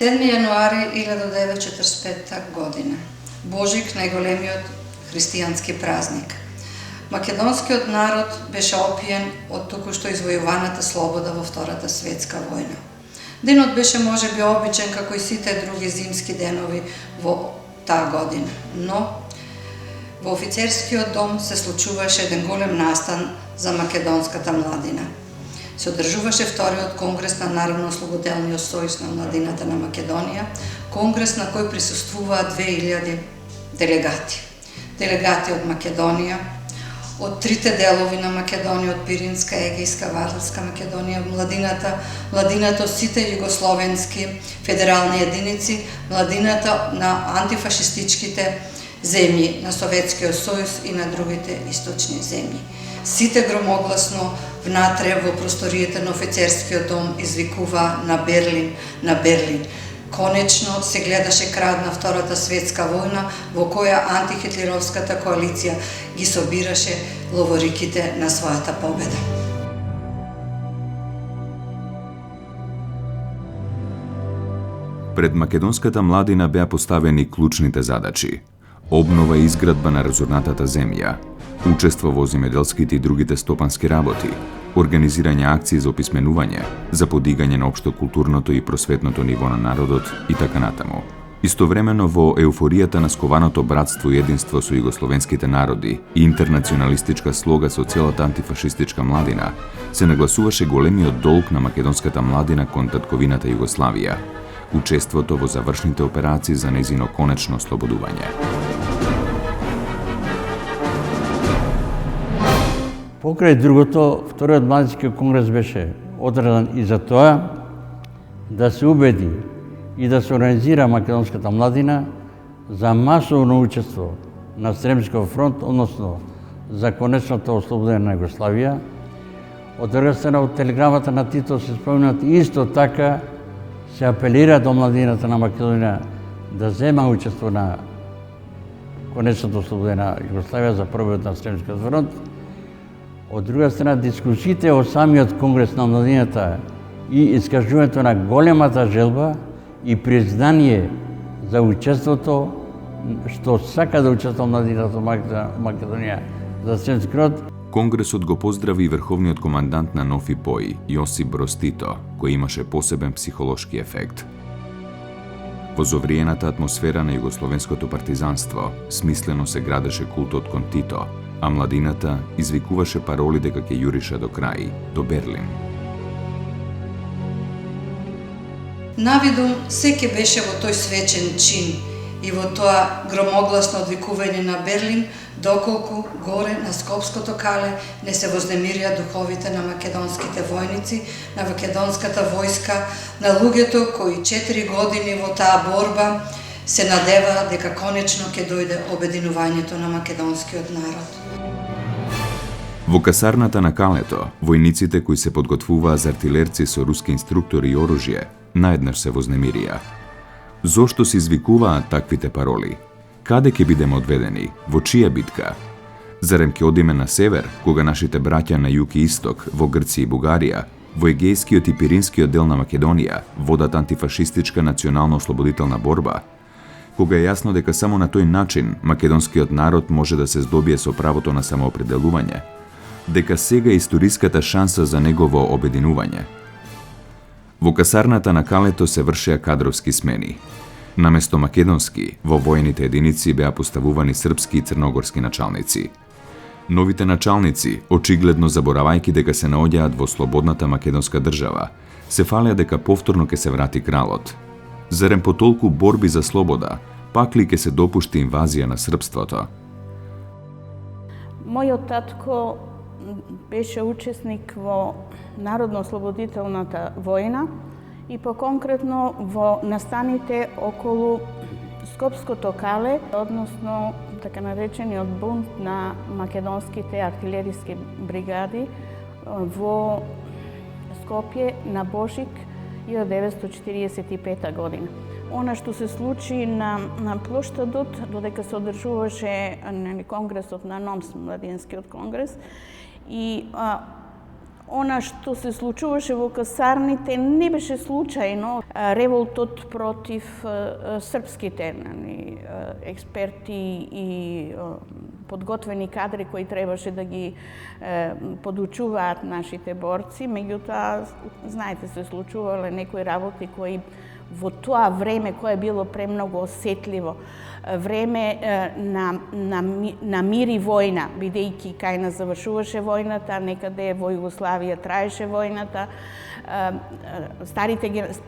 7 јануари 1945 година. Божик, најголемиот христијански празник. Македонскиот народ беше опиен од токушто извојуваната слобода во Втората светска војна. Денот беше можеби обичен како и сите други зимски денови во таа година, но во офицерскиот дом се случуваше еден голем настан за македонската младина. Се одржуваше вториот конгрес на Народно-ослободелниот сојуз на младината на Македонија, конгрес на кој присуствуваат 2000 делегати. Делегати од Македонија, од трите делови на Македонија, од Пиринска, Егејска, Вардарска Македонија, младината од сите југословенски федерални единици, младината на антифашистичките земји на Советскиот сојуз и на другите источни земји. Сите громогласно внатре во просториите на офицерскиот дом извикува на Берлин, на Берлин. Конечно се гледаше крај на Втората светска војна, во која антихитлеровската коалиција ги собираше ловориките на својата победа. Пред македонската младина беа поставени клучните задачи: обнова и изградба на разорнатата земја, учество во земјоделските и другите стопански работи, организирање акции за описменување, за подигање на општо културното и просветното ниво на народот и така натаму. Истовремено во еуфоријата на скованото братство и единство со југословенските народи и интернационалистичка слога со целата антифашистичка младина, се нагласуваше големиот долг на македонската младина кон татковината Југославија, учеството во завршните операции за нејзино конечно ослободување. Покрај другото, вториот младински конгрес беше одржан и за тоа да се убеди и да се организира македонската младина за масовно учество на Сремскиот фронт, односно за конечното ослободување на Југославија. Од друга страна, од телеграмата на Тито се спомнат исто така се апелира до младината на Македонија да зема учество на конечното ослободување на Југославија за пробивот на Сремскиот фронт. Од друга страна, дискусиите о самиот конгрес на младината и искажувањето на големата желба и признание за учеството, што сака да учества младината Македонија за Сремски род. Конгресот го поздрави и врховниот командант на Нофи Пои, Јосип Броз Тито, кој имаше посебен психолошки ефект. Во зовриената атмосфера на југословенското партизанство, смислено се градеше култот кон Тито, а младината извикуваше пароли дека ќе јурише до крај, до Берлин. Навидум секи беше во тој свечен чин и во тоа громогласно одвикување на Берлин, доколку горе на Скопското кале не се вознемирија духовите на македонските војници, на македонската војска, на луѓето кои 4 години во таа борба се надева дека конечно ќе дојде обединувањето на македонскиот народ. Во касарната на Калето, војниците кои се подготвуваа за артилерци со руски инструктори и оружје, наеднаш се вознемирија. Зошто се извикуваат таквите пароли? Каде ќе бидеме одведени? Во чија битка? Зарем ќе одиме на север, кога нашите браќа на југ и исток, во Грција и Бугарија, во Егејскиот и Пиринскиот дел на Македонија, водат антифашистичка национално-ослободителна борба? Кога е јасно дека само на тој начин македонскиот народ може да се здобие со правото на самоопределување, дека сега е историската шанса за негово обединување. Во касарната на Калето се вршеа кадровски смени. Наместо македонски, во војните единици беа поставувани српски и црногорски началници. Новите началници, очигледно заборавајќи дека се наоѓаат во слободната македонска држава, се фалеа дека повторно ќе се врати кралот. Зарем по толку борби за слобода, пак ли ќе се допушти инвазија на српството? Мојот татко беше учесник во Народно-ослободителната војна и по-конкретно во настаните околу Скопското кале, односно така наречениот бунт на македонските артилериски бригади во Скопје на Божик 1945 година. Она што се случи на плоштадот, додека се одржуваше конгресот на НОМС, младинскиот конгрес, и Она што се случуваше во касарните не беше случајно. Револтот против српските експерти и подготвени кадри кои требаше да ги подучуваат нашите борци. Меѓутоа, знаете, се случувале некои работи кои во тоа време кое било премногу осетливо, време на мир и војна, бидејќи кај нас завршуваше војната, некаде во Југославија траеше војната,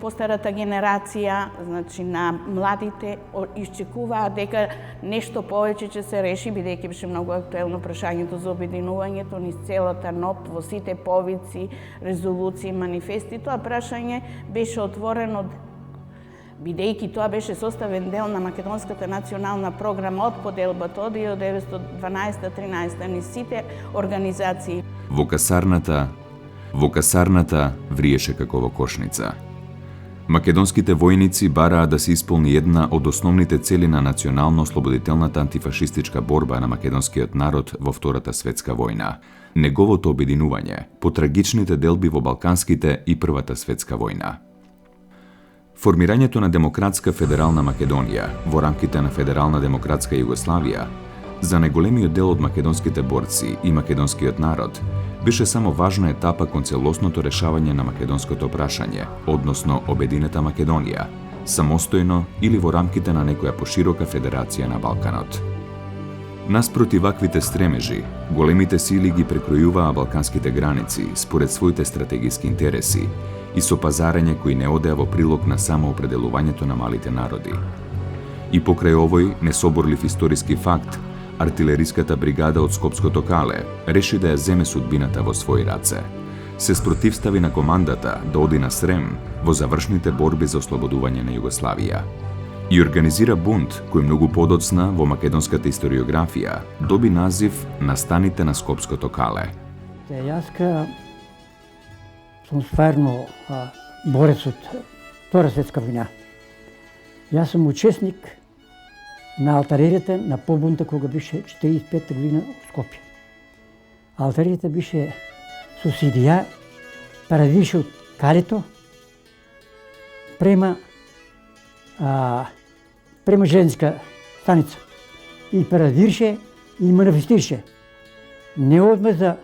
постарата генерација, значи на младите, исчекуваа дека нешто повеќе ќе се реши, бидејќи беше многу актуелно прашањето за обединувањето низ целата НОП, во сите повици, резолуции, манифести. Тоа прашање беше отворено бидејќи тоа беше составен дел на Македонската национална програма од поделбата од 1912-13 низ сите организации. Во касарната вриеше како во кошница. Македонските војници бараа да се исполни една од основните цели на национално-ослободителната антифашистичка борба на македонскиот народ во Втората светска војна, неговото обединување по трагичните делби во Балканските и Првата светска војна. Формирањето на Демократска федерална Македонија во рамките на Федерална демократска Југославија за најголемиот дел од македонските борци и македонскиот народ беше само важна етапа кон целосното решавање на македонското прашање, односно обединета Македонија, самостојно или во рамките на некоја поширока федерација на Балканот. Наспроти ваквите стремежи, големите сили ги прекројуваа балканските граници според своите стратегиски интереси и со пазарење кои не одеа во прилог на самоопределувањето на малите народи. И покрај овој несоборлив историски факт, артилериската бригада од Скопското Кале реши да ја земе судбината во своји раце. Се спротивстави на командата да оди на Срем во завршните борби за ослободување на Југославија и организира бунт кој многу подоцна во македонската историографија доби назив Настаните на Скопското Кале. Јас сум стварно борец од Втора светска војна. Јас сум учесник на алтариите на побунта кога беше 45 година во Скопје. Алтариите беше субсидија, парадише од Калето према железниска станица и парадирше и манифестирше. Не одме за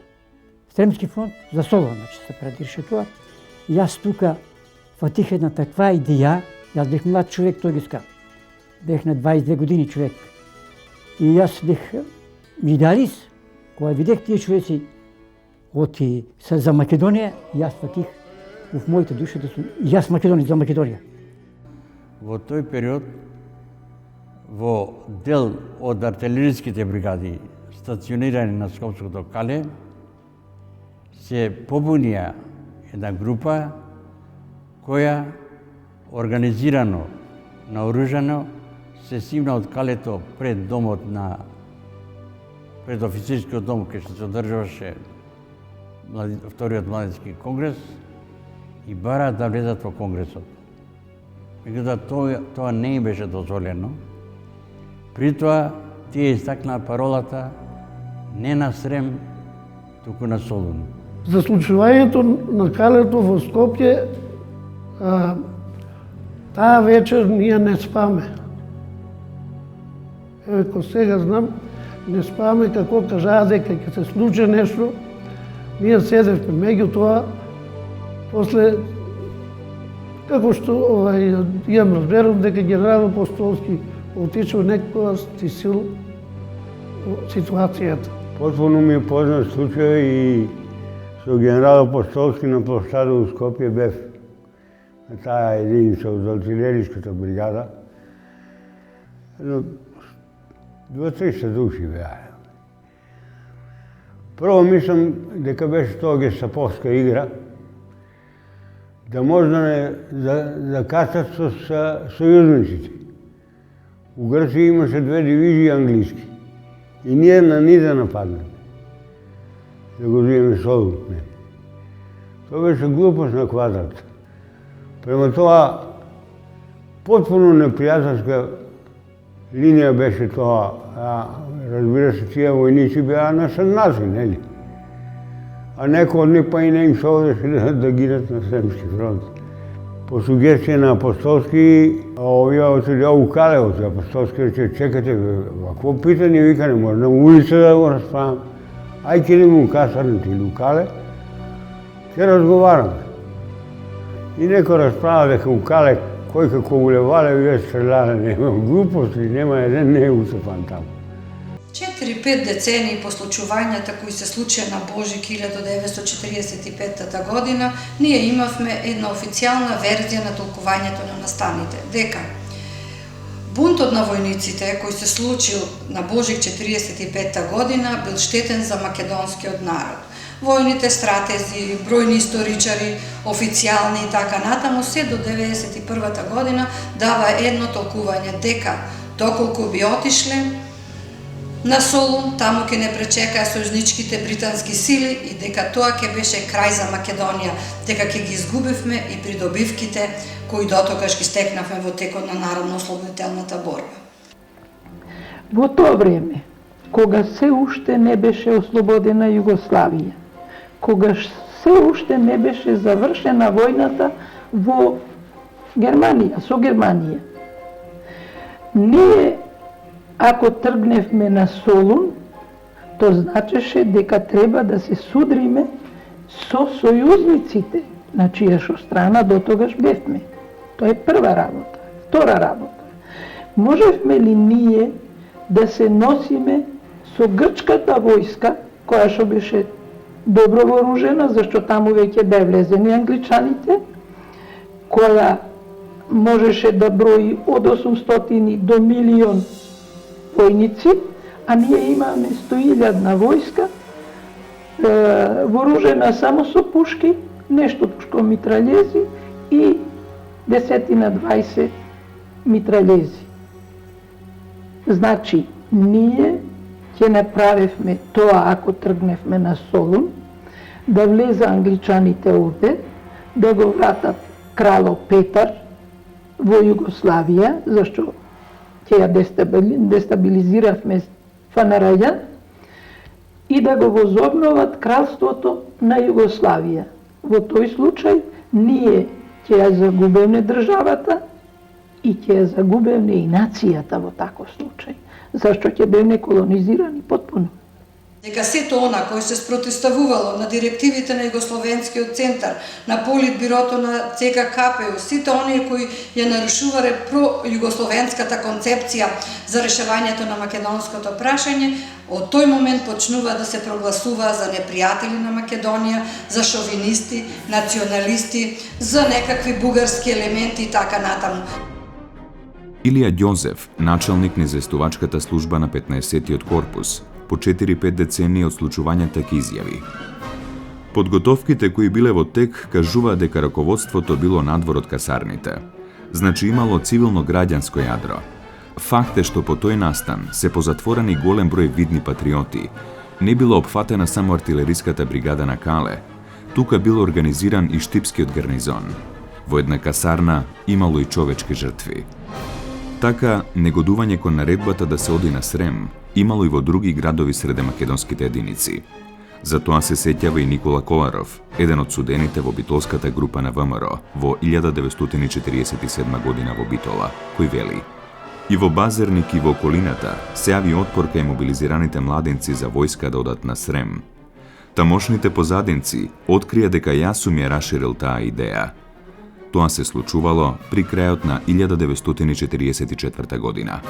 Сремски фронт, за Солон, значи се парадирше тоа. И јас тука фатих една таква идеја, јас бех млад човек, тој ги ска. Бех на 22 години човек. И јас бех идеалист, кога видех тие човеци оти за Македонија, јас фатих в моите душа да сум јас Македонец за Македонија. Во тој период, во дел од артилериските бригади стационирани на Скопското Кале, се побунија една група која организирано, наоружано, се симна од Калето пред домот пред офицерскиот дом кај што се одржуваше Вториот младински конгрес и бара да влезат во конгресот. Меѓутоа тоа не им беше дозволено. При тоа тие истакнаа паролата не на Срем, туку на Солун. За случувањето на Калето во Скопје, таа вечер ние не спаме. Еве, ко сега знам, не спаме како кажаа дека ќе се случи нешто. Ние седевме, меѓутоа, после, како што имам разберав дека генерал Апостолски отишол некоја стисил ситуацијата. Потpuno ми е познат случај и со генерал Апостолски на площада у Скопје бев на таа единица од артилериската бригада. 200-300 души беа. Прво мислам дека беше тоа гестаповска игра, да може да кацат со сојузниците. У Грција имаше 2 дивизии англиски и ние на ни да нападнеме. Да го земеме Солун. Тоа беше глупост на квадрат. Према тоа, потpuno непријателска линија беше тоа. Разбира се, тие војници беа нашаднаци, нели? a neko od njih pa i ne im se ovdje da ginat na Sremski front. Po sugestiji na apostolski, u Kalevo, apostolski reče, čekajte, ovakvo pitanje vika ne može na ulici da go raspravim. Aj idemo u kasarnici ili u Kale, će razgovaramo. I neko rasprava дека u Kale koji kako ulevale i već streljale, nema gluposti, nema jedan neucepan tamo. 4-5 deceniji по случувањата кои се случија на Божик 1945 година, ние имавме една официјална верзија на толкувањето на настаните, дека бунтот на војниците кој се случил на Божик 45 година бил штетен за македонскиот народ. Војните стратези, бројни историчари, официјални и така натаму, се до 91 година дава едно толкување дека доколку би отишле на Солун, таму ќе не пречекаа сојузничките британски сили и дека тоа ќе беше крај за Македонија, дека ќе ги изгубивме и придобивките кои дотогаш ги стекнавме во текот на народно-ослободителната борба. Во тоа време, кога се уште не беше ослободена Југославија, кога се уште не беше завршена војната во Германија, со Германија, ние ако тргневме на Солун, то значеше дека треба да се судриме со сојузниците, на чија страна дотогаш бевме. Тоа е прва работа. Втора работа. Можевме ли ние да се носиме со грчката војска, која што беше добро вооружена, зашто таму веќе бе влезени англичаните, која можеше да брои од 800 до 1.000.000 војници, а ние имаме 100.000 војска, вооружена само со пушки, нешто пушко митралјези и 10-20 митралјези. Значи, ние ќе направевме тоа ако тргневме на Солун, да влезе англичаните овде, да го вратат крало Петар во Југославија, зашто ќе ја дестабилизиравме ФНРЈ и да го возобноват кралството на Југославија. Во тој случај ние ќе ја загубевме државата и ќе ја загубевме и нацијата во таков случај, зашто ќе бевме колонизирани потпуно. Дека сето она кој се спротивставувало на директивите на Југословенскиот центар, на Политбирото на ЦК-КПУ, сите оние кои ја нарушувале про-југословенската концепција за решавањето на македонското прашање, од тој момент почнува да се прогласува за непријатели на Македонија, за шовинисти, националисти, за некакви бугарски елементи и така натаму. Илија Ѓозеф, началник на известувачката служба на 15-тиот корпус, по 4-5 децении од случувањата ќе изјави: подготовките кои биле во тек кажува дека раководството било надвор од касарните. Значи имало цивилно граѓанско јадро. Факт е што по тој настан се позатворени голем број видни патриоти. Не било опфатена само артилериската бригада на Кале. Тука било организиран и штипскиот гарнизон. Во една касарна имало и човечки жртви. Така, негодување кон наредбата да се оди на Срем имало и во други градови среде македонските единици. За тоа се сеќава и Никола Коларов, еден од судените во битолската група на ВМРО во 1947 година во Битола, кој вели: и во Базерник и во околината се јави отпор кај мобилизираните младенци за војска да одат на Срем. Тамошните позадинци открија дека јас сум ја расширил таа идеја. Тоа се случувало при крајот на 1944 година.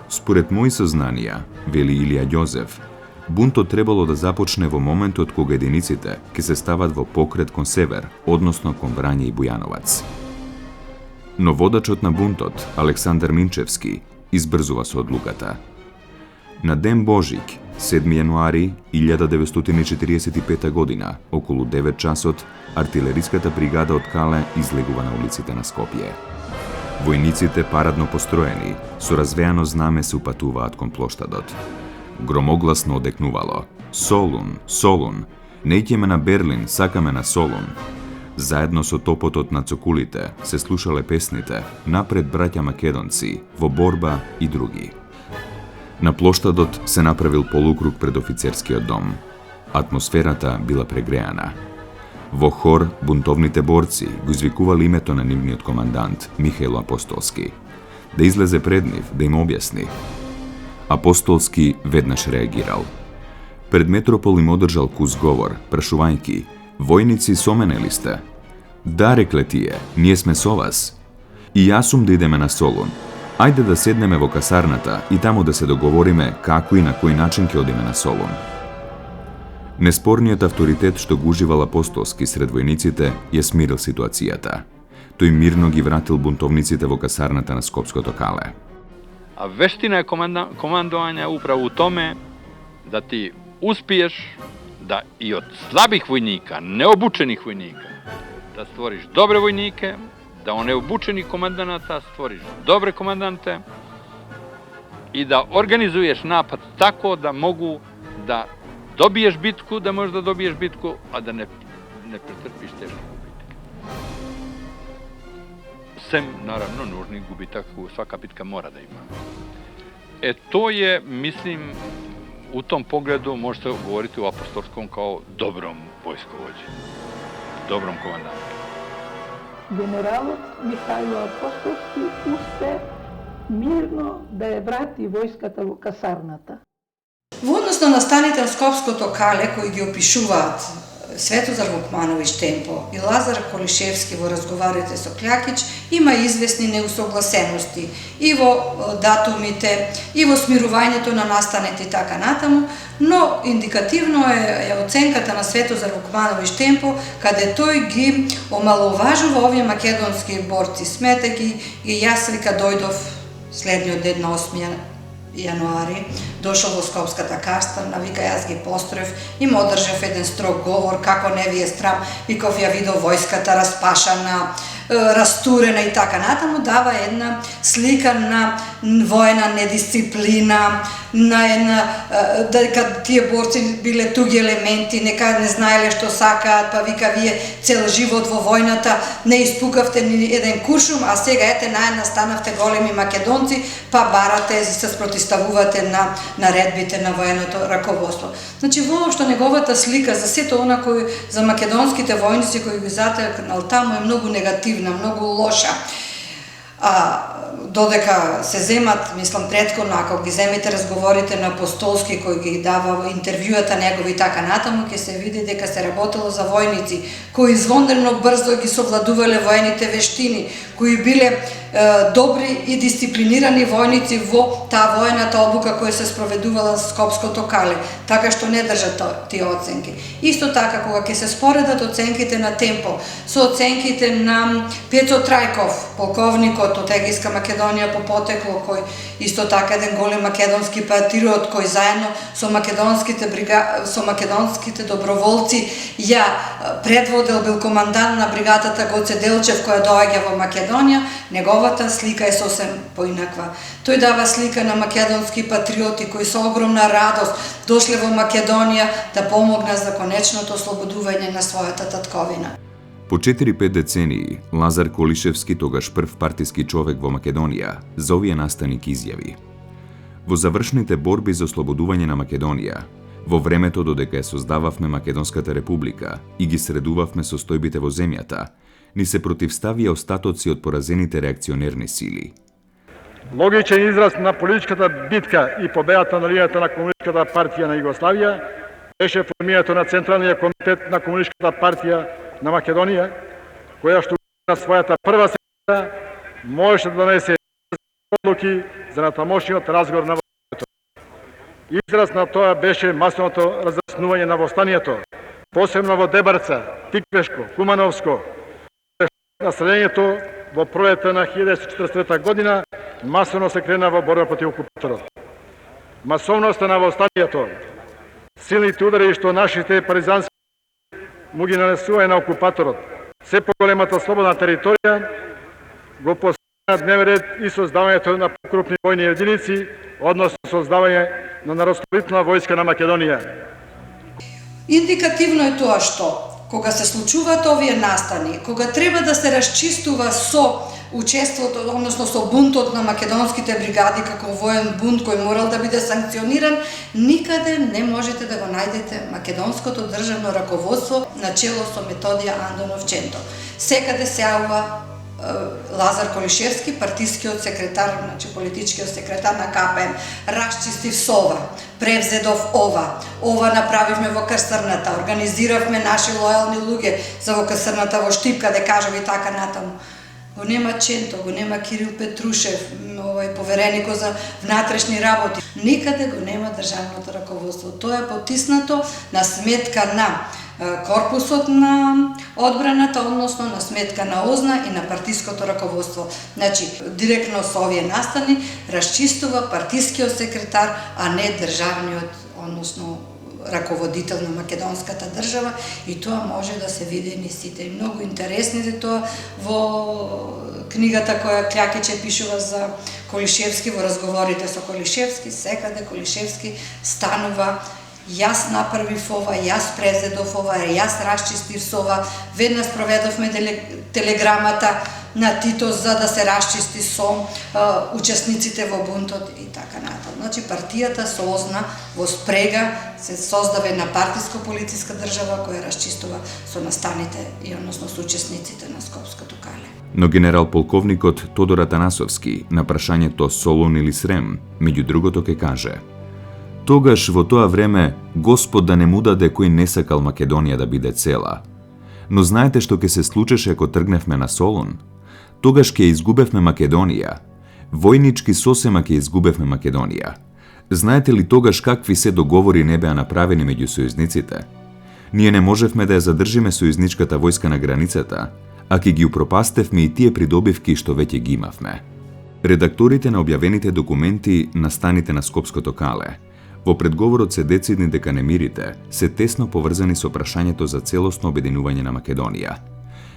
Според мои сознанија, вели Илија Ѓозеф, бунтот требало да започне во моментот кога единиците ќе се стават во покрет кон север, односно кон Врање и Бујановац. Но водачот на бунтот, Александар Минчевски, избрзува со одлуката. На Ден Божик, 7 јануари 1945 година, околу 9 часот, артилериската бригада од Кале излегува на улиците на Скопје. Војниците парадно построени, со развеано знаме се упатуваат кон плоштадот. Громогласно одекнувало: Солун, Солун, не иќеме на Берлин, сакаме на Солун. Заедно со топотот на цокулите се слушале песните "Напред браќа македонци", "Во борба" и други. На плоштадот се направил полукруг пред офицерскиот дом. Атмосферата била прегреана. Во хор, бунтовните борци го извикували името на нивниот командант, Михајло Апостолски. Да излезе пред нив, да им објасни. Апостолски веднаш реагирал. Пред Метропол им одржал кус говор, прашувајќи: "Војници, со мене ли сте?" "Да," рекле тие, "ние сме со вас." "И јас сум да идеме на Солун. Ајде да седнеме во касарната и таму да се договориме како и на кој начин ќе одиме на Солун." Неспорниот авторитет што го уживал Апостолски сред војниците ја смирил ситуацијата. Тој мирно ги вратил бунтовниците во касарната на Скопското кале. А вештина е командување управо у томе да ти успиеш да и од слабих војника, необучених војника, да створиш добре војнике, да онеобучени команданата створиш добре команданте и да организуеш напад тако да могу да добиеш битку, да можеш да добиеш битку, а да не претрпиш тешки губитки. Сем, наравно, нужни губитак, свака битка мора да има. Тој е, мислим, у том погледу може се говорити о Апостолском као добром војсковоđи, добром команданту. Генералот Михајло Апостолски успе мирно да ја врати војската во касарната. Во односно на станите на Скопското кале, кои ги опишуваат Светозар Вукмановиќ Темпо и Лазар Колишевски во разговарите со Клјакиќ, има известни неусогласености и во датумите, и во смирувањето на настаните и така натаму, но индикативно е оценката на Светозар Вукмановиќ Темпо, каде тој ги омаловажува овие македонски борци, сметајќи ги јас вика дојдов следниот ден на 8 јануари, дошол во Скопската касарна, вика јас ги построев, им одржав еден строг говор, како не ви е страм, виков ја видов војската распашана, растурена и така натаму, дава една слика на воена недисциплина, на една, дека тие борци биле туги елементи, нека не знаеле што сакаат, па вика вие цел живот во војната не испукавте ни еден куршум, а сега ете наедна станавте големи македонци, па барате и се спротиставувате на наредбите на военото раководство. Значи, воопшто неговата слика за сето она кој за македонските војници кои ги затекнал таму е многу негативна, многу лоша. Додека се земат, мислам претходно, ако ги земите разговорите на Апостолски кој ги дава интервјуата негови и така натаму, ќе се види дека се работело за војници кои извонредно брзо ги совладувале воените вештини, кои биле добри и дисциплинирани војници во таа воената обука која се спроведувала Скопското кале, така што не држат тие оценки. Исто така, кога ќе се споредат оценките на Темпо со оценките на Пецо Трајков, полковникот од Егејска Македонија по потекло, кој исто така еден голем македонски патриот, кој заедно со македонските доброволци ја предводел, бил командант на бригадата Гоце Делчев која доаѓа во Македонија, неговата слика е сосем поинаква. Тој дава слика на македонски патриоти кои со огромна радост дошле во Македонија да помогнат за конечното ослободување на својата татковина. По 4-5 децении, Лазар Колишевски, тогаш прв партиски човек во Македонија, за овие настаник изјави: "Во завршните борби за ослободување на Македонија, во времето додека ја создававме Македонската република и ги средувавме состојбите во земјата, ни се противставија остатоци од поразените реакционерни сили. Логичен израз на политичката битка и победата на линијата на Комунистичката партија на Југославија беше формирањето на Централниот комитет на Комунистичката партија на Македонија, која што на својата прва седница можеше да донесе одлуки за натамошниот разговор на востанието. Израз на тоа беше масовното разраснување на востанието, посебно во Дебарца, Тиквешко, Кумановско. Населението во пролета на 1943 година масовно се крена во борба против окупаторот. Масовноста на востанието, силните удари што нашите партизански му ги нанесуваја на окупаторот, се поголемата слободна територија, го поставија на дневен ред и создавањето на покрупни војни единици, односно создавање на Народно-освободителна војска на Македонија. Индикативно е тоа што кога се случуваат овие настани, кога треба да се расчистува со учеството, односно со бунтот на македонските бригади како воен бунт кој морал да биде санкциониран, никаде не можете да го најдете македонското државно раководство на чело со Методија Андонов Ченто. Секаде се јавува Лазар Колишевски, партискиот секретар, значи политичкиот секретар на КПМ, расчистив со ова, превзедов ова направивме во Касарната, организиравме наши лојални луѓе за во Касарната, во Штипка, да кажам и така натаму. Го нема Ченто, го нема Кирил Петрушев, повереникот за внатрешни работи. Никаде го нема државното раководство. Тоа е потиснато на сметка на корпусот на одбраната, односно на сметка на ОЗНА и на партиското раководство. Значи, директно со овие настани расчистува партискиот секретар, а не државниот, односно раководител на македонската држава, и тоа може да се види ни сите. Многу интересни е тоа во книгата која Клјакиче пишува за Колишевски, во разговорите со Колишевски, секаде Колишевски станува: јас направив ова, јас презедов ова, јас расчистив со ова, веднаш проведовме телеграмата на Тито за да се расчисти со учесниците во бунтот и така натаму. Значи партијата со ОЗНА во спрега се создава една партиско-полициска држава која расчистува со настаните и односно со учесниците на Скопското кале. Но генерал полковникот Тодор Атанасовски на прашањето Солун или Срем, меѓу другото ке каже: тогаш во тоа време Господ да не му даде кој не сакал Македонија да биде цела. Но знаете што ќе се случеше ако тргневме на Солун? Тогаш ќе изгубевме Македонија. Војнички сосема ќе изгубевме Македонија. Знаете ли тогаш какви се договори не беа направени меѓу сојузниците? Ние не можевме да ја задржиме сојузничката војска на границата, а ќе ги упропастевме и тие придобивки што веќе ги имавме. Редакторите на објавените документи на станите на Скопското кале во предговорот се децидни дека немирите се тесно поврзани со прашањето за целосно обединување на Македонија.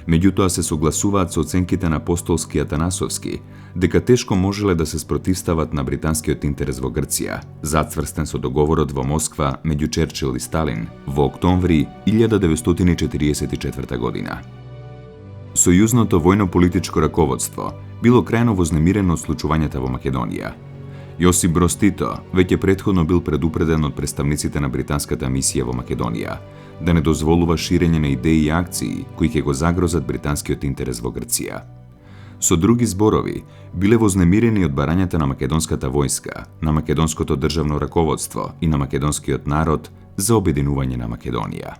Меѓутоа се согласуваат со оценките на Апостолски и Атанасовски дека тешко можеле да се спротивстават на британскиот интерес во Грција, зацврстен со договорот во Москва меѓу Черчил и Сталин во октомври 1944 година. Сојузното војно-политичко раководство било крајно вознемирено од случувањата во Македонија. Јосип Броз Тито веќе претходно бил предупреден од представниците на британската мисија во Македонија да не дозволува ширење на идеи и акции кои ќе го загрозат британскиот интерес во Грција. Со други зборови, биле вознемирени од барањата на македонската војска, на македонското државно раководство и на македонскиот народ за обединување на Македонија.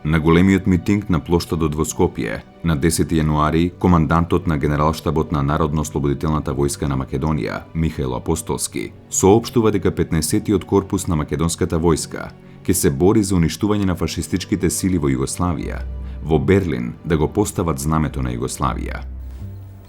На големиот митинг на плоштадот во Скопје, на 10 јануари, командантот на Генералштабот на Народно-ослободителната војска на Македонија, Михаил Апостолски, соопштува дека 15-тиот корпус на македонската војска ќе се бори за уништување на фашистичките сили во Југославија, во Берлин да го постават знамето на Југославија.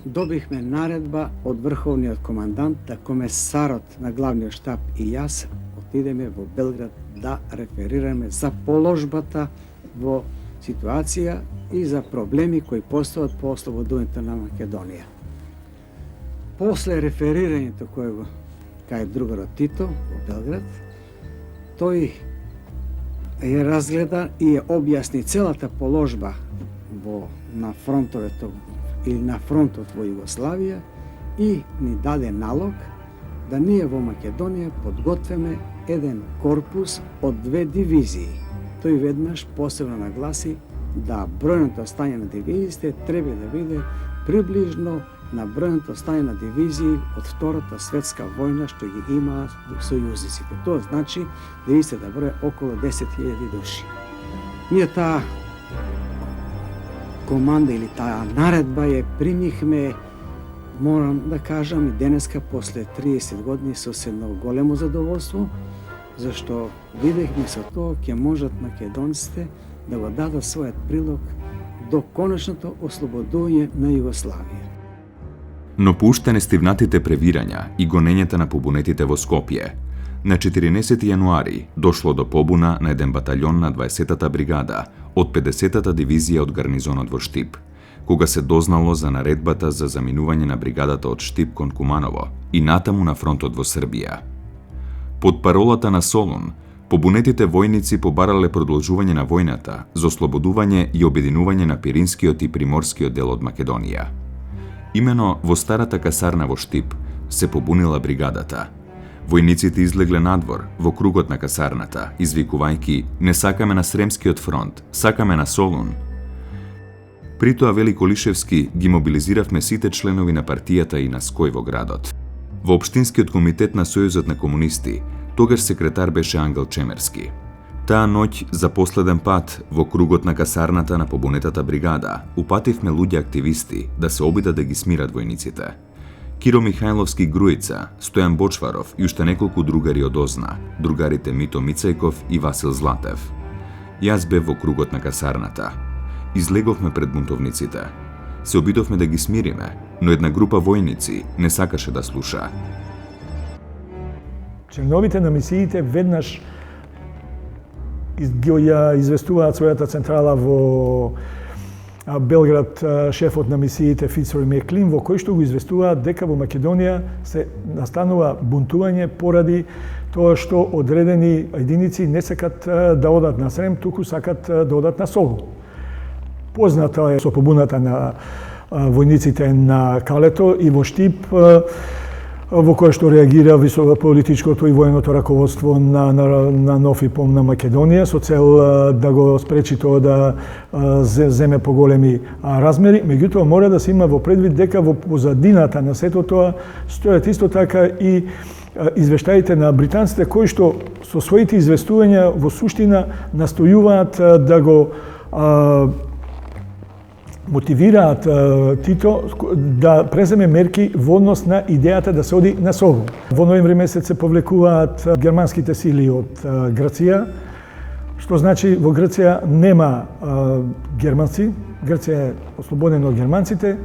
Добихме наредба од врховниот командант да комесарот на главниот штаб и јас отидеме во Белград да реферираме за положбата во ситуација и за проблеми кои постојат по ослободувањето на Македонија. После реферирањето кое го кај другарот Тито во Белград, тој ја разгледа и ја објасни целата положба на фронтовето или на фронтот во Југославија и ни даде налог да ние во Македонија подготвиме еден корпус од 2 дивизии. Тој веднаш посебно нагласи да бројното стање на дивизиите треба да биде приближно на бројното стање на дивизии од Втората светска војна што ги имаа сојузниците. Тоа значи дивизиите да броја околу 10.000 души. Ние таа команда или таа наредба ја примихме, морам да кажам, и денеска после 30 години со едно големо задоволство, зашто видехме со тоа ќе можат македонците да го дадат својот прилог до конечното ослободување на Југославија. Но пуштане стивнатите превирања и гонењата на побунетите во Скопје, на 14 јануари дошло до побуна на еден батаљон на 20-та бригада од 50-та дивизија од гарнизонот во Штип, кога се дознало за наредбата за заминување на бригадата од Штип кон Куманово и натаму на фронтот во Србија. Под паролата на Солун, Побунетите војници побарале продолжување на војната за ослободување и обединување на Пиринскиот и Приморскиот дел од Македонија. Имено во старата касарна во Штип се побунила бригадата. Војниците излегле надвор во кругот на касарната, извикувајќи "Не сакаме на Сремскиот фронт, сакаме на Солун". При тоа вели Колишевски, ги мобилизиравме сите членови на партијата и на Ској во градот. Во Општинскиот комитет на Сојузот на комунисти, тогаш секретар беше Ангел Чемерски. Таа ноќ, за последен пат, во кругот на касарната на побунетата бригада, упативме луѓе активисти да се обидат да ги смират војниците. Киро Михајловски Груица, Стојан Бочваров и уште неколку другари од Озна, другарите Мито Мицајков и Васил Златев. Јас бев во кругот на касарната. Излеговме пред бунтовниците. Се обидовме да ги смириме, но една група војници не сакаше да слуша. Членовите на мисиите веднаш ја известуваат својата централа во Белград, шефот на мисиите Фицрој Меклин, во кој што го известуваат дека во Македонија се настанува бунтување поради тоа што одредени единици не сакат да одат на Срем, туку сакат да одат на Солун. Позната е со побуната на војниците на Калето и во Штип, во која што реагира високополитичкото и военото раководство на нов ИПОМ на Македонија со цел да го спречи тоа да земе поголеми размери. Меѓутоа мора да се има во предвид дека во позадината на сето тоа стојат исто така и извештаите на британците кои што со своите известувања во суштина настојуваат да го мотивираат Тито да преземе мерки во однос на идејата да се оди на Солун. Во ноември месец се повлекуваат германските сили од Грција, што значи во Грција нема германци, Грција е ослободена од германците,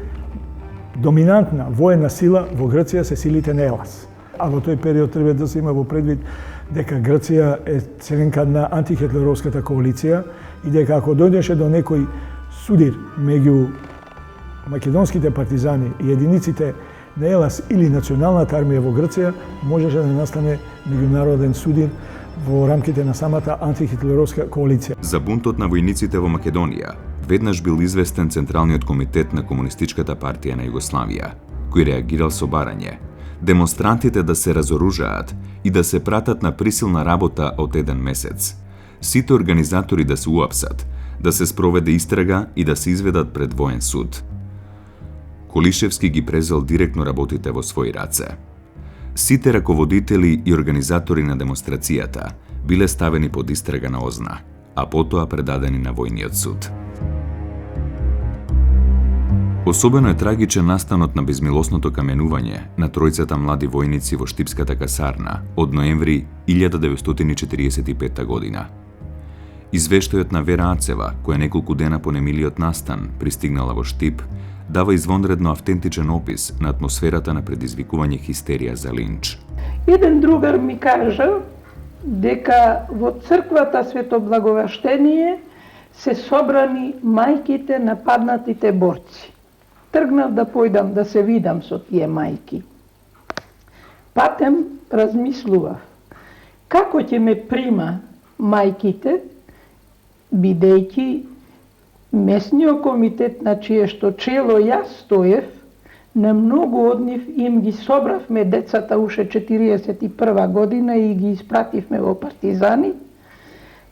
доминантна воена сила во Грција се силите на Елас. А во тој период треба да се има во предвид дека Грција е членка на антихитлеровската коалиција и дека ако дојдеше до некој судир меѓу македонските партизани и единиците на Елас или националната армија во Грција, можеше да настане меѓународен судир во рамките на самата антихитлеровска коалиција. За бунтот на војниците во Македонија веднаш бил известен Централниот комитет на Комунистичката партија на Југославија, кој реагирал со барање демонстрантите да се разоружаат и да се пратат на присилна работа од еден месец. Сите организатори да се уапсат, да се спроведе истрага и да се изведат пред воен суд. Колишевски ги презел директно работите во своји раце. Сите раководители и организатори на демонстрацијата биле ставени под истрага на Озна, а потоа предадени на војниот суд. Особено е трагичен настанот на безмилосното каменување на тројцата млади војници во Штипската касарна од ноември 1945 година. Извештајот на Вера Ацева, која неколку дена по немилиот настан пристигнала во Штип, дава извонредно автентичен опис на атмосферата на предизвикување хистерија за линч. Еден другар ми кажа дека во црквата Свето Благовештение се собрани мајките на паднатите борци. Тргнав да појдам да се видам со тие мајки. Патем размислував како ќе ме прима мајките, бидејќи месниот комитет на чие што чело јас стоев, на многу од нив им ги собравме децата уште 41 година и ги испративме во партизани.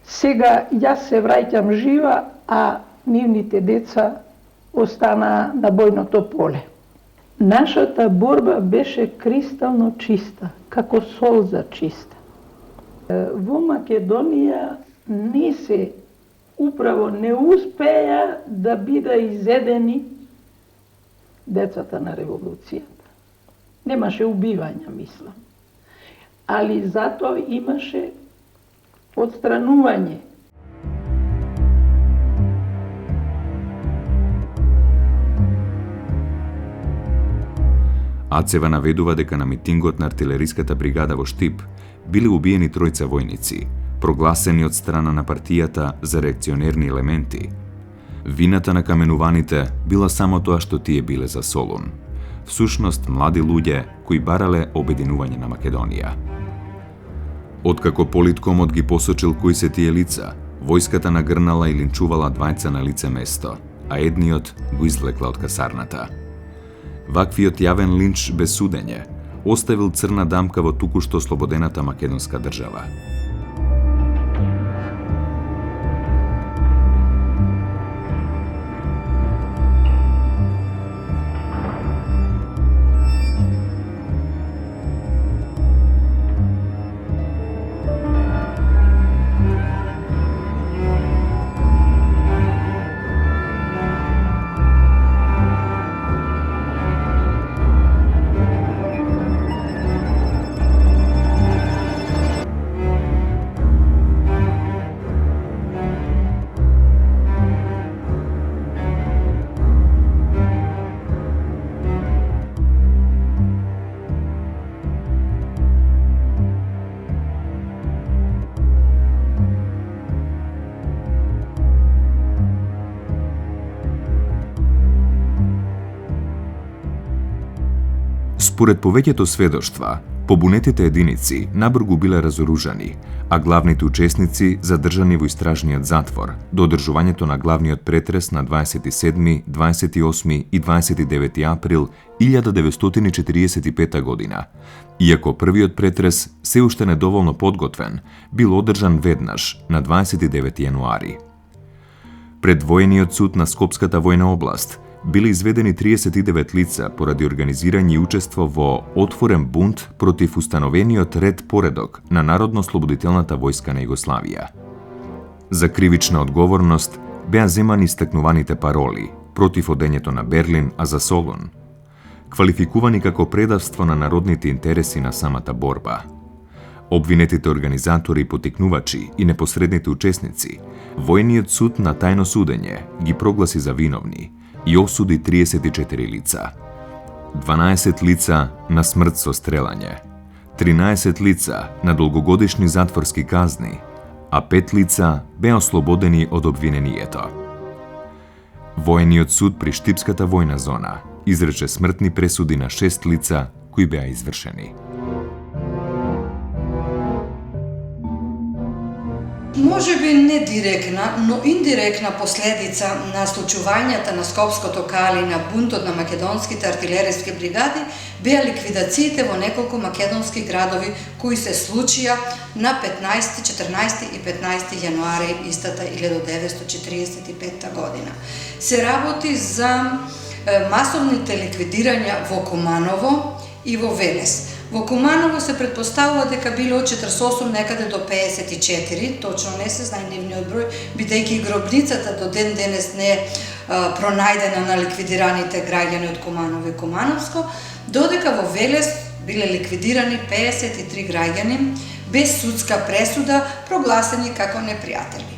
Сега јас се враќам жива, а нивните деца останаа на бојното поле. Нашата борба беше кристално чиста, како солза чиста. Во Македонија управо не успеа да бида изедени децата на револуцијата. Немаше убивања, мислам. Али затоа имаше отстранување. Ацева наведува дека на митингот на артилериската бригада во Штип биле убиени тројца војници, прогласени од страна на партијата за реакционерни елементи. Вината на каменуваните била само тоа што тие биле за Солун. Всушност, млади луѓе кои барале обединување на Македонија. Откако политкомот ги посочил кои се тие лица, војската нагрнала и линчувала двајца на лице место, а едниот го извлекла од касарната. Ваквиот јавен линч без судење оставил црна дамка во тукушто ослободената македонска држава. Според повеќето сведоштва, побунетите единици набргу биле разоружани, а главните учесници задржани во истражниот затвор до одржувањето на главниот претрес на 27, 28 и 29 април 1945 година. Иако првиот претрес, се уште недоволно подготвен, бил одржан веднаш на 29 јануари. Пред војниот суд на Скопската војна област биле изведени 39 лица поради организирање и учество во отворен бунт против установениот ред поредок на Народно-слободителната војска на Југославија. За кривична одговорност беа земани истакнуваните пароли против одењето на Берлин, а за Солун, квалификувани како предавство на народните интереси на самата борба. Обвинетите организатори, потикнувачи и непосредните учесници, војниот суд на тајно судење ги прогласи за виновни и осуди 34 лица. 12 лица на смрт со стрелање, 13 лица на долгогодишни затворски казни, а 5 лица беа ослободени од обвинението. Војниот суд при Штипската војна зона изрече смртни пресуди на 6 лица кои беа извршени. Може би не директна, но индиректна последица на случувањата на Скопското кали и на бунтот на македонските артилериски бригади беа ликвидациите во неколку македонски градови кои се случија на 15, 14 и 15 јануари истата 1945 година. Се работи за масовните ликвидирања во Куманово и во Велес. Во Куманово се предпоставува дека биле од 48 некаде до 54, точно не се знае нивниот број, бидејќи гробницата до ден денес не е пронајдена на ликвидираните граѓани од Куманово и Кумановско, додека во Велес биле ликвидирани 53 граѓани без судска пресуда, прогласени како непријатели.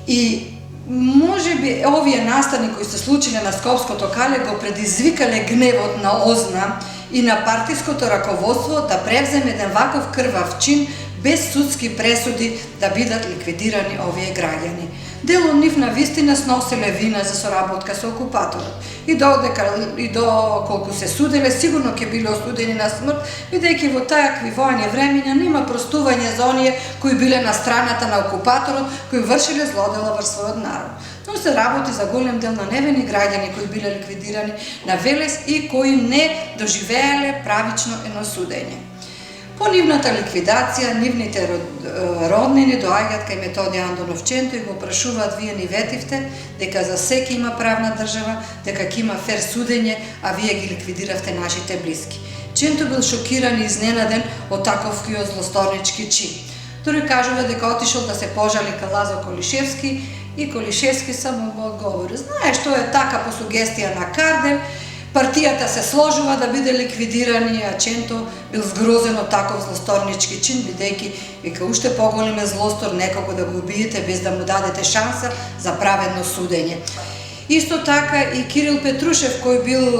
И може би овие настани кои се случиле на Скопското кале го предизвикале гневот на ОЗНА и на партиското раководство да превземе еден ваков крвав чин без судски пресуди да бидат ликвидирани овие граѓани. Дел од нив на вистина сноселе вина за соработка со окупаторот. И доколку се суделе, сигурно ќе биле осудени на смрт, бидејќи во тајакви војни времења нема простување за оние кои биле на страната на окупаторот, кои вршиле злодела врз својот народ. Но се работи за голем дел на невини граѓани кои биле ликвидирани на Велес и кои не доживеале правично едно судење. По нивната ликвидација, нивните роднини доаѓаат кај Методија Андоновченто и го прашуваат: вие ни ветивте дека за секи има правна држава, дека ќе има фер судење, а вие ги ликвидиравте нашите блиски. Ченто бил шокиран и изненаден од таковскиот злосторнички чин. Дори кажува дека отишол да се пожали кај Лазо Колишевски и Колишевски само го одговори: знаеш, што е така по сугестија на Кардель, партијата се сложува да биде ликвидирани, а Ченто бил згрозен од таков злосторнички чин, бидејќи вика уште поголем е злостор некого да го убиете без да му дадете шанса за праведно судење. Исто така и Кирил Петрушев, кој бил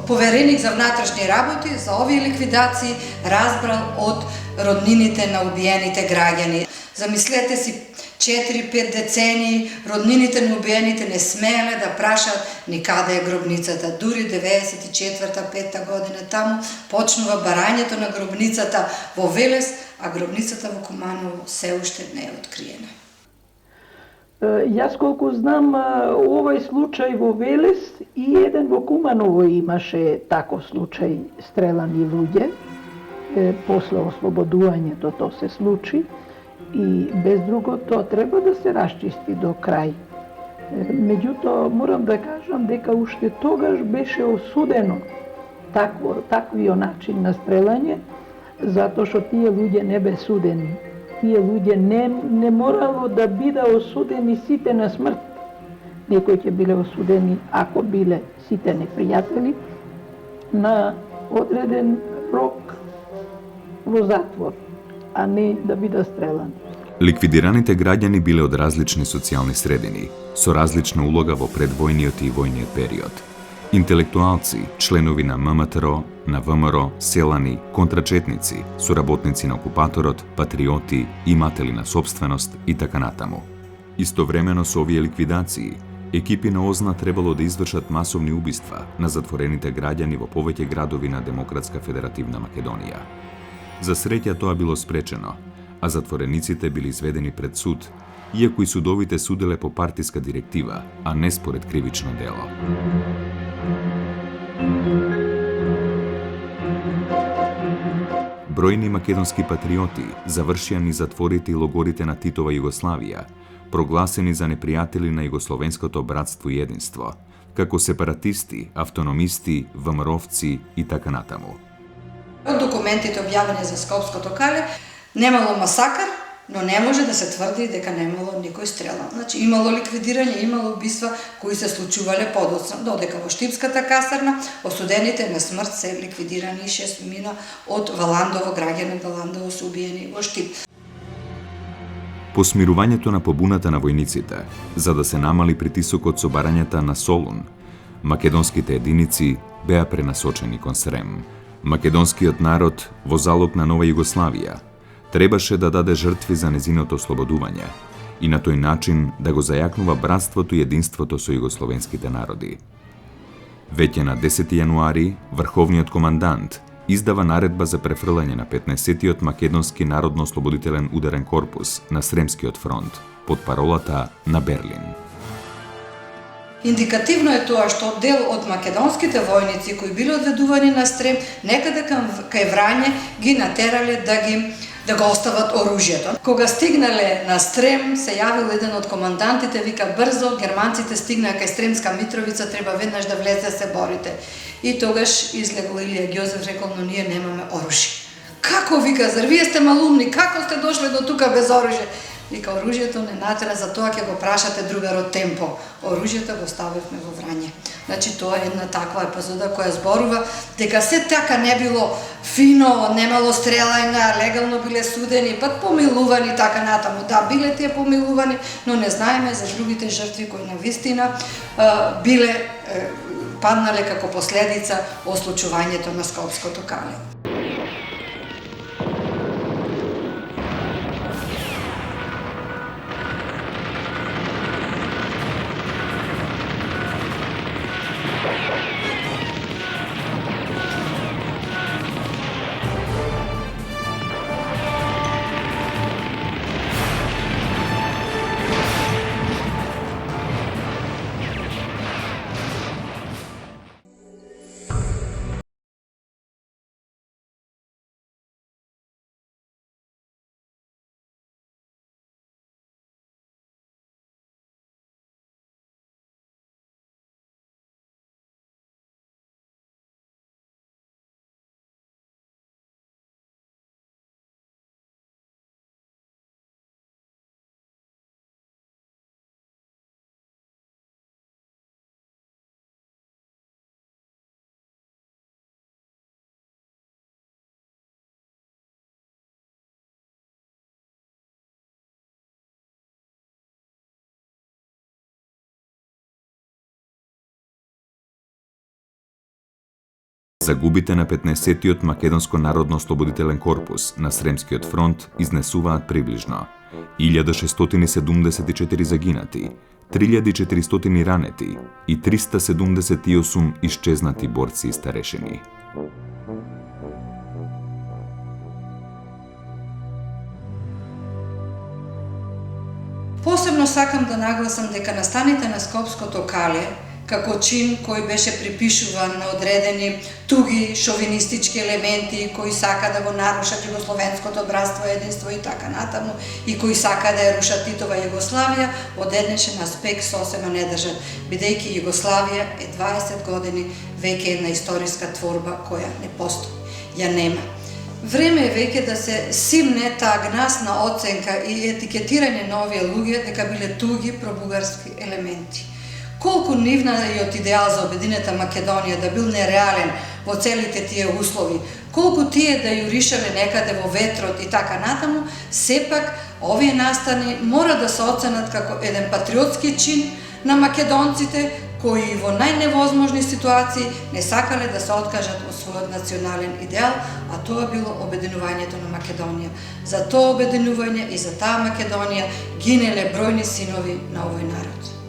повереник за внатрешни работи, за овие ликвидации разбрал од роднините на убиените граѓани. Замислете си, 4-5 децении роднините на убиените не смееле да прашат ни каде е гробницата. Дури 94-5 година таму почнува барањето на гробницата во Велес, а гробницата во Куманово се уште не е откриена. Јас колку знам, овој случај во Велес и еден во Куманово имаше таков случај, стрелани луѓе. После ослободувањето тоа се случи и без друго тоа треба да се расчисти до крај. Меѓутоа, морам да кажам дека уште тогаш беше осудено таквиот начин на стрелање, затоа што тие луѓе не бе судени. Тие луѓе не морало да биде осудени сите на смрт. Некои ќе биле осудени, ако биле сите непријатели, на одреден рок во затвор, а не да бидат стрелани. Ликвидираните граѓани биле од различни социјални средини, со различна улога во предвојниот и војниот период. Интелектуалци, членови на ММТРО, на ВМРО, селани, контрачетници, соработници на окупаторот, патриоти, иматели на собственост и така натаму. Истовремено со овие ликвидации, екипи на ОЗНА требало да извршат масовни убиства на затворените граѓани во повеќе градови на Демократска федеративна Македонија. За среќа тоа било спречено, а затворениците били изведени пред суд, иако и судовите суделе по партиска директива, а не според кривично дело. Бројни македонски патриоти завршија низ затворите и логорите на Титова Југославија, прогласени за непријатели на југословенското братство и единство, како сепаратисти, автономисти, ВМРО-вци и така натаму. Од документите објавени за Скопското кале, немало масакар, но не може да се тврди дека немало никој стрелан. Значи, имало ликвидирање, имало убиства кои се случувале подоцна, додека во Штипската касарна осудените на смрт се ликвидирани и 6 мина од Валандово, граѓани од Валандово се убиени во Штип. По смирувањето на побуната на војниците, за да се намали притисокот со барањата на Солун, македонските единици беа пренасочени кон Срем. Македонскиот народ, во залог на нова Југославија, требаше да даде жртви за незиното ослободување и на тој начин да го зајакнува братството и единството со југословенските народи. Веќе на 10 јануари, врховниот командант издава наредба за префрлање на 15-тиот македонски народно-ослободителен ударен корпус на Сремскиот фронт под паролата на Берлин. Индикативно е тоа што дел од македонските војници кои биле одведувани на Стрем некаде кај Врање ги натерале да го остават оружјето. Кога стигнале на Стрем, се јавил еден од командантите, вика брзо, германците стигнаа кај Стремска Митровица, треба веднаш да влезе се борите. И тогаш излегол Илија Ѓозеф, рекол, но ние немаме оружје. Како, вика, зар вие сте малумни, како сте дошле до тука без оружје? Вика, оружјето не натера, за тоа ќе го прашате другарот Темпо. Оружјето го ставивме во Врање. Значи, тоа е една таква епизода која зборува дека се така не било фино, немало стрелајна, легално биле судени, пат помилувани така натаму. Да, биле тие помилувани, но не знаеме за другите жртви кои навистина биле паднале како последица од случувањето на Скопското кале. Загубите на 15-тиот македонско народно-ослободителен корпус на Сремскиот фронт изнесуваат приближно 1674 загинати, 3400 ранети и 378 исчезнати борци и старешини. Посебно сакам да нагласам дека настаните на Скопското кале, како чин кој беше припишуван на одредени туги шовинистички елементи кои сака да го нарушат југословенското братство, единство и така натаму, и кои сака да ја рушат Титова Југославија, од еднешен аспект сосема не држат, бидејќи Југославија е 20 години веќе една историска творба која не постои, ја нема. Време е веќе да се симне таа гнасна оценка и етикетирање на овие луѓе дека биле туги пробугарски елементи. Колку нивниот идеал за обединета Македонија да бил нереален во целите тие услови, колку тие да јуришале некаде во ветрот и така натаму, сепак овие настани мора да се оценат како еден патриотски чин на македонците кои во најневозможни ситуации не сакале да се откажат од својот национален идеал, а тоа било обединувањето на Македонија. За тоа обединување и за таа Македонија гинеле бројни синови на овој народ.